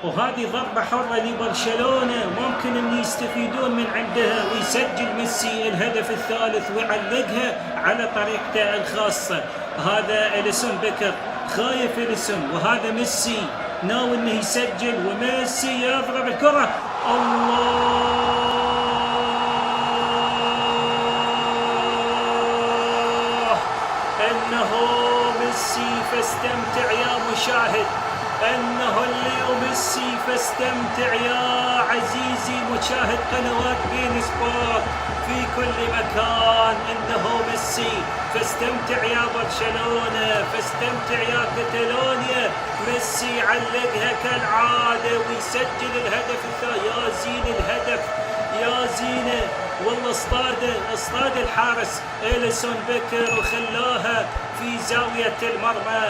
وهذه ضربة حرة لبرشلونة ممكن ان يستفيدون من عندها ويسجل ميسي الهدف الثالث ويعلقها على طريقته الخاصة. هذا إليسون بيكر، خايف إليسون، وهذا ميسي ناوي انه يسجل، وميسي يضرب الكرة. الله، انه ميسي، فاستمتع يا مشاهد، انه اليوم ميسي، فاستمتع يا عزيزي مشاهد قنوات بين سبورت في كل مكان. انه ميسي، فاستمتع يا برشلونة، فاستمتع يا كتالونيا. ميسي علقها كالعادة ويسجل الهدف الثاني. يا زين الهدف، يا زينه، والله اصطاد الحارس إليسون بيكر وخلاها في زاوية المرمى.